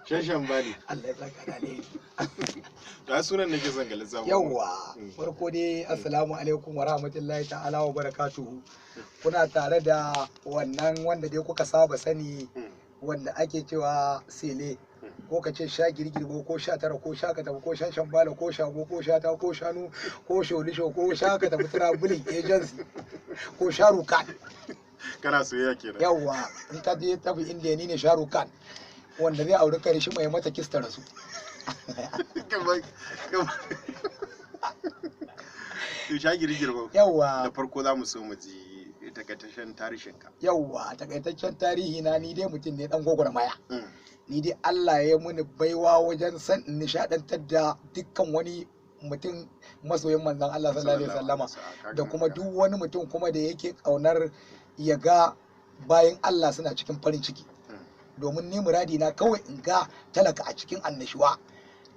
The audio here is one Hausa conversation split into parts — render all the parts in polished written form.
Shashan bani. Allah ya saka da alheri. Da sunan nake son galin samu. Yawwa, farko dai assalamu alaikum wa rahmatullahi ta'ala wa barakatuhu. Kuna tare da wannan wanda dai kuka saba sani wanda ake cewa sele ko ka ce shagiri girbau ko 19 ko shakata ko shashan bala ko shago ko shata ko shanu ko sholisho ko shakata traveling agency ko sharukan. Kana soyayya kenan. Yawwa, in ta je tafi indiya ni ne sharukan wanda zai auri kare shi mai mata kista rasu. Shagiri girbau. Yawwa. Da farko za mu so mu ji takaitaccen tarihinka. Yawwa, takaitaccen tarihi na ni dai mutum ne dan gwagwarmaya. Ni dai Allah ya muni baiwa wajen san nishadantar da dukkan wani mutum masoyin manzon Allah sallallahu alaihi wasallama da kuma duk wani mutum kuma da yake kaunar ya ga bayan Allah suna cikin farin ciki. Domin ni muradi na kawai in ga talaka a cikin annashuwa.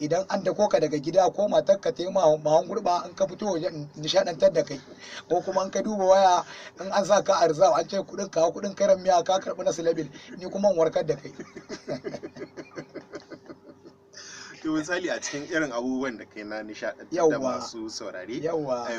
Idan an dako ka daga gida ko matarka ta yi mahon gurba in ka fito waje nishadantar da kai, ko kuma in ka duba waya in an sa ka arzawa an ce kudin ka kudin karan miya ka karbi na silabil, ni kuma in warkar da kai. To misali a cikin irin abubuwan da kai na nishadantar da masu saurare,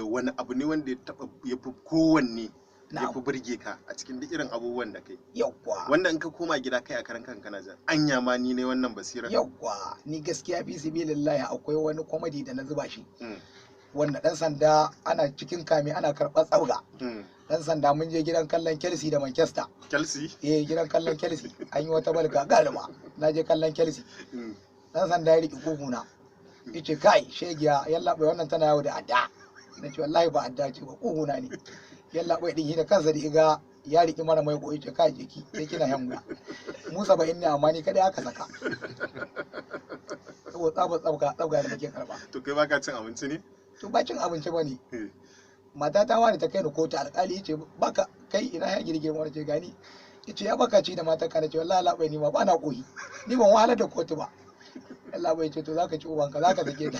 wani abu ne wanda ya fi kowanne ya fi burge ka a cikin duk irin abubuwan da kai? Yawwa. Wanda in ka koma gida kai a karan kanka na jan anya ma ni ne wannan basira. Yawwa, ni gaskiya fi sabilillahi akwai wani comedy da na zuba shi. Wanda dan sanda ana cikin kame ana karɓar tsauga. Dan sanda mun je gidan kallon Chelsea da Manchester. Chelsea? Eh, gidan kallon Chelsea. An yi wata balga galima. Na je kallon Chelsea. Dan sanda ya riƙe kuguna. Yace kai shegiya yalla bai wannan tana yawo da adda. Na ce wallahi ba adda ce ba kuguna ne. Yalla bai din da kansa da iga ya riki mara mai koyi ce kai jiki sai kina hanga mu 70 ne amma ni kadai aka saka saboda tsabga da nake karba. To kai baka cin abinci ne? To ba cin abinci bane. Mata ta wani ta kai ni kotu, alƙali yace baka kai ina ya girgire mu ce gani yace ya baka ci da mata ka ce wallahi labai ni ma ba na koyi ni ban wahalar da kotu ba. Allah bai ce to zaka ci ubanka zaka sake ta.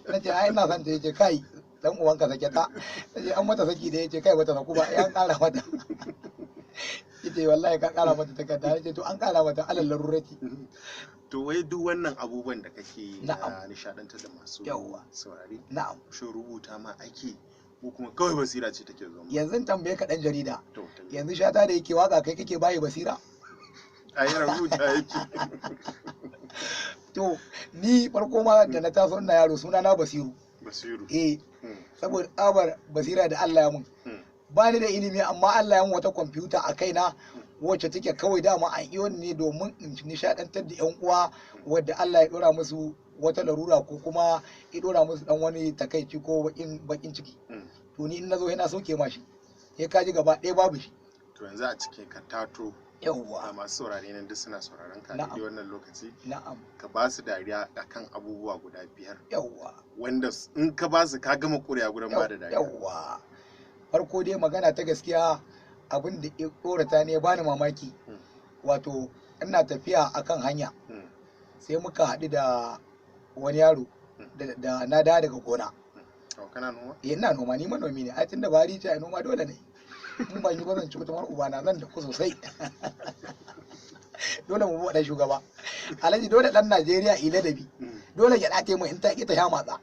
Nace ai ina son ta yace kai dan uwanka sake ta. Sai an mata saki da yace kai bata saku ba ya kara mata. Yace wallahi ka kara mata takarda. Yace to an kara mata alal larurati. To wai duk wannan abubuwan da kake na nishadantar da masu saurari, na'am, shi rubuta ma ake ko kuma kawai basira ce take zo? Yanzu tambaye ka dan jarida, yanzu shata da yake waka kai kake bayi basira? Ai rubuta yake. To ni farko ma da na taso ina yaro suna na Basiru. Basiru. Saboda tsabar basira da Allah ya mun. Ba ni da ilimi amma Allah ya mun wata kwamfuta a kaina wacce take kawai dama an iyo ne domin in nishadantar da yan uwa wadda Allah ya dora musu wata larura ko kuma ya dora musu dan wani takaici ko bakin ciki. To ni in nazo yana sauke mashi. Sai ka ji gaba ɗaya babu shi. To yanzu a cikin ka tato yawwa masu saurare nan duk suna sauraron ka da wannan lokaci. Na'am. Ka ba su dariya akan abubuwa guda 5. Yawwa. Wanda in ka ba su ka gama ƙuri'a gurin ba da dariya. Yawwa. Farko dai magana ta gaskiya abin da ya tsorata ne ya bani mamaki. Wato ina tafiya akan hanya sai muka haɗu da wani yaro da na daga gona. Kana noma? Ina noma, ni manomi ne. Ai tunda bari ce ai noma dole ne. In ban yi ba zan ci mutumar ubana zan da ku sosai. Dole mu buɗe shugaba. Alhaji dole dan Najeriya ila da bi. Dole ya dace mu in ta ki ta sha matsa.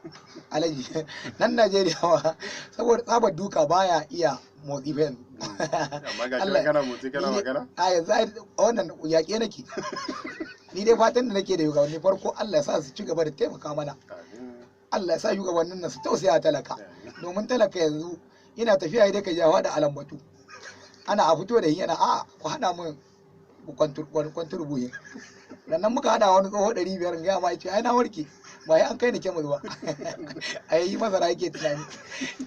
Alhaji nan Najeriya ma saboda tsabar duka baya iya motsi fa yanzu. Amma ga kana motsi kana magana? A yanzu wannan yaƙe nake. Ni dai fatan da nake da shugabanni farko Allah ya sa su ci gaba da taimaka mana. Allah ya sa shugabannin nan su tausaya talaka. Domin talaka yanzu ina tafiya dai ka jawa da alambatu. Ana a fito da yana a ku hada mun kwantur buye. Dan nan muka hada wani tsoho 500 ga ma yace ai na warke. Ba ya an kai ni kemu zuwa. Ai masara yake tunani.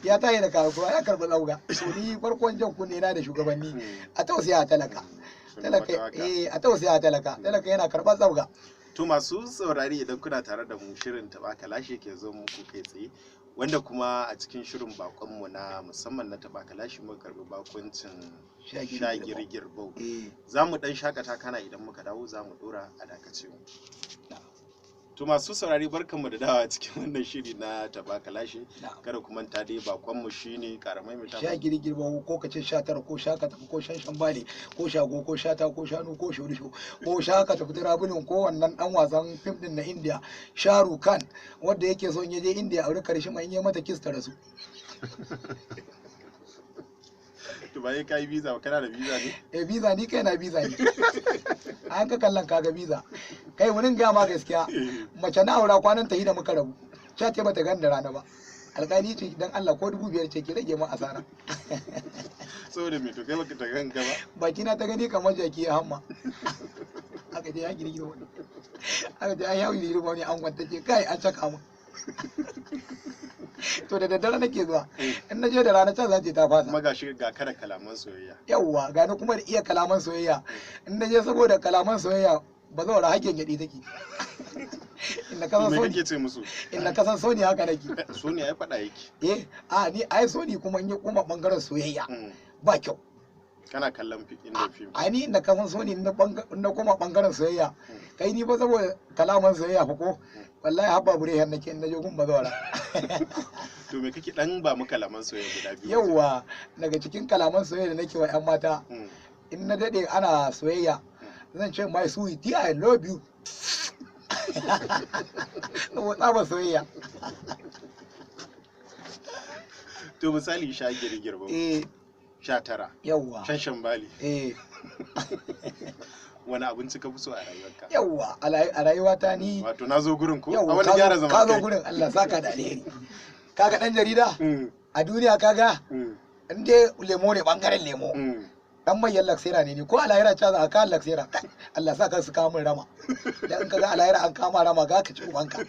Ya tayi da kasuwa ya karbi lauga. To ni farkon jan kunne na da shugabanni a tausaya talaka. Talaka a tausaya talaka. Talaka yana karɓar tsauga. To masu saurari idan kuna tare da mu shirin taɓa kalashi ke zo muku kai tsaye, wanda kuma a cikin shirin bakonmu na musamman na taɓa kalashi muka karɓi bakoncin shagiri girbau. Za mu ɗan shakata kana idan muka dawo za mu ɗora a dakace mu. To masu saurari barkanmu da dawa cikin wannan shiri na taɓa kalashi. Kada ku manta dai bakonmu shine karamai mai taɓa. Shagiri girbau ko kace 19 ko shaka tafi ko shanshan bale ko shago ko shata ko shanu ko shorisho ko shaka tafi turabulin ko wannan dan wasan fim din na India Shahrukh Khan wanda yake son ya je India aure karshe mai yi mata kiss ta rasu. To bai kai visa ba, kana da visa ne? Visa ni kai na visa ne. An ka kallon kaga visa. Kai wurin ga ma gaskiya mace na aura kwanan ta yi da muka rabu. Ta ce bata ganda rana ba. Alƙali ce dan Allah ko 5,000 ce ki rage mu asara. Saboda me to kai baka ta ganka ba? Baki na ta gani kamar jaki ya hamma. Aka je ya girgi wani. Aka je ya yi girgi wani an kwanta ce kai an saka mu. To da daddare nake zuwa in na je da rana can za ta fasa kuma ga shi ga kada kalaman soyayya yawwa gani kuma da iya kalaman soyayya in na je saboda kalaman soyayya ba zaura hakken gyaɗi take inda ka san soni ce musu inda ka san soni haka nake soni ai faɗa yake ni ai soni kuma in ya kuma bangaren soyayya ba kyau kana kallon inda fim ai ni inda ka san soni na kuma bangaren soyayya kai ni ba saboda kalaman soyayya fa ko wallahi habba bure yan nake in naje gun bazawara. To me kake dan ba mu kalaman soyayya guda biyu? Yawwa daga cikin kalaman soyayya da nake wa yan mata in na dade ana soyayya zan ce my sweetie I love you. Saboda soyayya. To misali shagiri girbau. 19. Yawwa. Shanshan bali. Wani abinci ka fi so a rayuwarka? Yawwa a rayuwata ni wato na zo gurin ko a wani gyara zama ka zo gurin Allah saka da alheri kaga dan jarida a duniya kaga in dai lemo ne bangaren lemo dan mai laksera ne ko a lahira ta za ka laksera Allah saka su kawo min rama dan in kaga a lahira an kama rama ga ka ci ubanka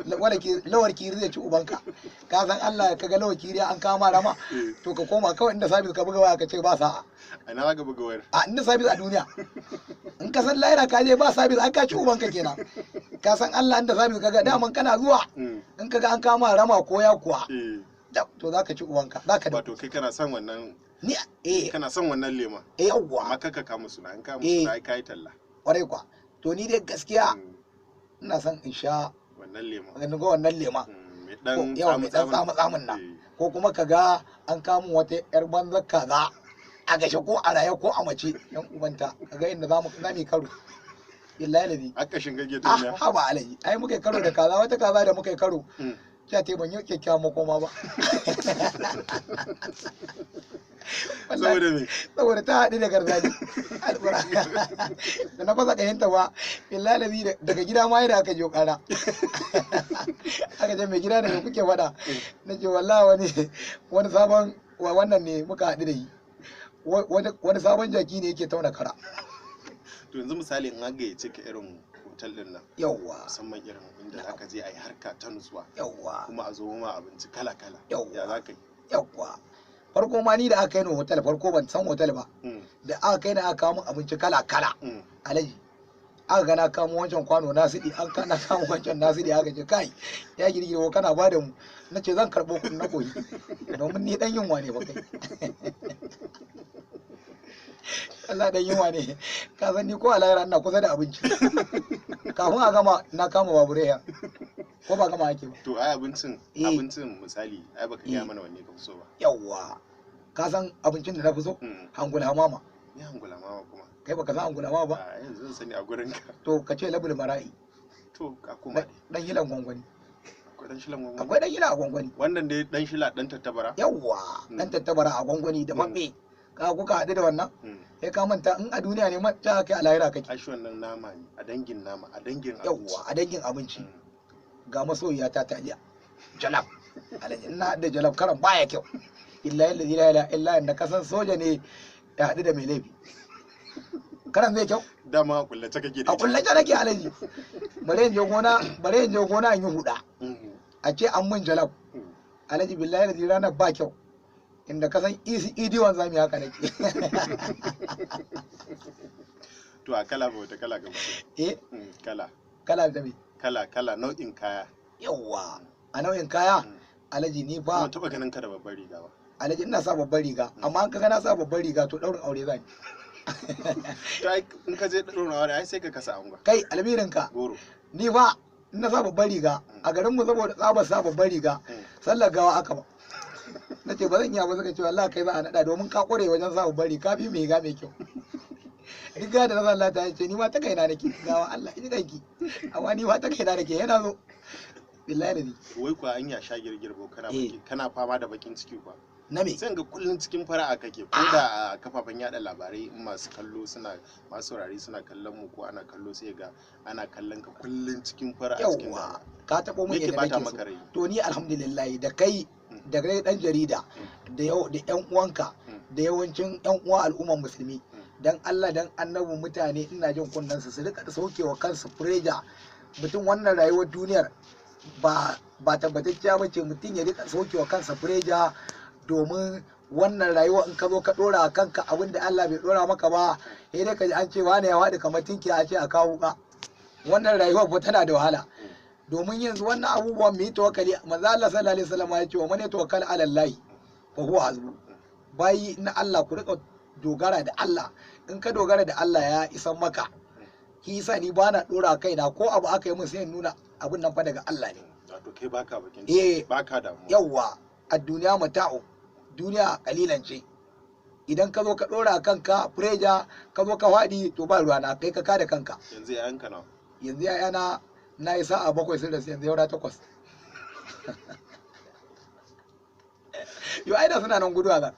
lawar kiri zai ci ubanka ka san Allah kaga lawar kiri an kama rama to ka koma kawai inda sabis ka buga waya ka ce ba sa'a ina za ka buga wayar a inda sabis a duniya in ka san lahira ka je ba sabis an ka ci ubanka kenan ka san Allah inda sabis kaga daman kana zuwa in kaga an kama rama ko ya kuwa to za ka ci ubanka za ka wato kai kana son wannan ni kana son wannan lema yawwa amma kaka kama suna an kama suna ai kai talla kwarai kwa to ni dai gaskiya ina son in sha wannan lema ganin ga wannan lema mai dan tsamu-tsamun nan ko kuma kaga an kama wata yar banzar kaza a gashe ko a raye ko a mace yan ubanta kaga inda za mu karo billahi ladi aka shinga gidan ne ha ba alaji ai muka karo da kaza wata kaza da muka karo ta te ban yi kyakkyawan makoma ba saboda me saboda ta haɗu da garzali da na fasa kayanta ba billahi ladi daga gida ma yadda aka je ƙara aka je mai gida da me kuke faɗa na ce wallahi wani sabon wannan ne muka haɗu da yi wani sabon jaki ne yake tauna kara. To yanzu misali in aga ya cika irin hotel din nan yawwa musamman irin inda zaka je a yi harka ta nutsuwa yawwa kuma a zo ma abinci kala kala ya za ka yi yawwa farko ma ni da aka kai ni hotel farko ban san hotel ba da aka kai ni aka kawo min abinci kala kala alaji aka ga na kamo wancan kwano na sidi an kana kamo wancan na sidi aka ce kai ya girgiro kana ba da mu na ce zan karɓo kuɗin na koyi domin ni dan yunwa ne ba kai Allah dan yunwa ne ka san ni ko a lahira ina kusa da abinci kafin a gama na kama babureya ko ba gama ake ba to ai abincin misali ai baka gaya mana wanne ka fi so ba yawwa ka san abincin da na fi so hangula mama ni hangula mama kuma kai baka san hangula mama ba a yanzu zan sani a gurin ka to ka ce labul mara'i to ka kuma dan hilan gwangwani akwai dan shilan gwangwani akwai dan hila a gwangwani wannan dai dan shila dan tattabara yawwa dan tattabara a gwangwani da mabbe ka kuka haɗu da wannan sai ka manta in a duniya ne mata kai a lahira kake ai shi wannan nama ne a dangin nama a dangin abinci yawwa a dangin abinci ga masoyiya ta taliya jalab alaji ina da jalab karan baya kyau illa la ilaha illa inda kasan soja ne ya haɗu da mai laifi karan zai kyau dama a kullace kake da a kullace nake alaji bare in je gona in yi huda a ce an mun jalab alaji billahi da ranar ba kyau inda kasan idiwan zami haka nake to a kala ba wata kala gaba kala da me kala nau'in kaya yawwa a nau'in kaya alaji ni ba ban taba ganin ka da babbar riga ba alaji ina sa babbar riga amma an kaga na sa babbar riga to daurin aure zan to ai in ka je daurin aure ai sai ka kasa angon kai albirin ka goro ni ba in na sa babban riga a garin mu saboda tsabar sa babban riga sallar gawa aka ba na ce ba zan iya ba, suka ce wallahi kai za a naɗa domin ka ƙware wajen sa babban riga, ka fi mai riga mai kyau. Riga da na sallah ta ce ni ma ta kaina nake gawa Allah in kanki, amma ni ma ta kaina nake yana zo billahi da ni. Wai kuwa an ya shagiri girbau kana fama da bakin ciki kuwa? Na me? Sai ga kullun cikin fara'a kake, ko da a kafafen yada labarai in masu kallo suna masu saurari suna kallon mu ko ana kallo sai ga ana kallon ka kullun cikin fara'a cikin yawa ka taɓo mun yadda bata nake maka rai? so. To ni alhamdulillah da kai da kai dan jarida da yan uwanka da yawancin yan uwa al'umman musulmi, dan Allah dan annabi mutane ina jin kunnan su rika saukewa kansu fureja. Mutum wannan rayuwar duniyar ba tabbatacciya bace, mutum ya rika saukewa kansa fureja, domin wannan rayuwa in ka zo ka dora kanka abin da Allah bai dora maka ba, sai dai ka ji an ce wani ya wadi kamar tinki a ce a kawo ka. Wannan rayuwa fa tana da wahala, domin yanzu wannan abubuwan mu yi tawakkali. Manzo Allah sallallahu alaihi wasallam ya ce wa man yatawakkal ala Allah fa huwa hasbu. Bayi na Allah ku rika dogara da Allah, in ka dogara da Allah ya isan maka. Ki yasa ni ba na dora kaina ko abu aka yi min sai in nuna abun nan fa daga Allah ne. Wato kai baka bakin ciki, baka damuwa. Yawwa, a duniya mata'u, duniya kalilan ce. Idan ka zo ka dora kanka fureja ka zo ka faɗi to ba ruwa na kai ka kada kanka. Yanzu yayanka nawa? Yanzu yayana na yi sa'a 7 sun rasu, yanzu yaura 8. Yo ai da suna nan gudu a ga.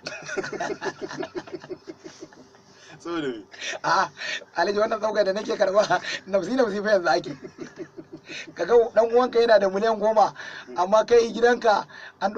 Saboda me? Alhaji wannan sauka da nake karba nafsi fa yanzu ake. Kaga dan uwanka yana da miliyan 10 amma kai gidanka an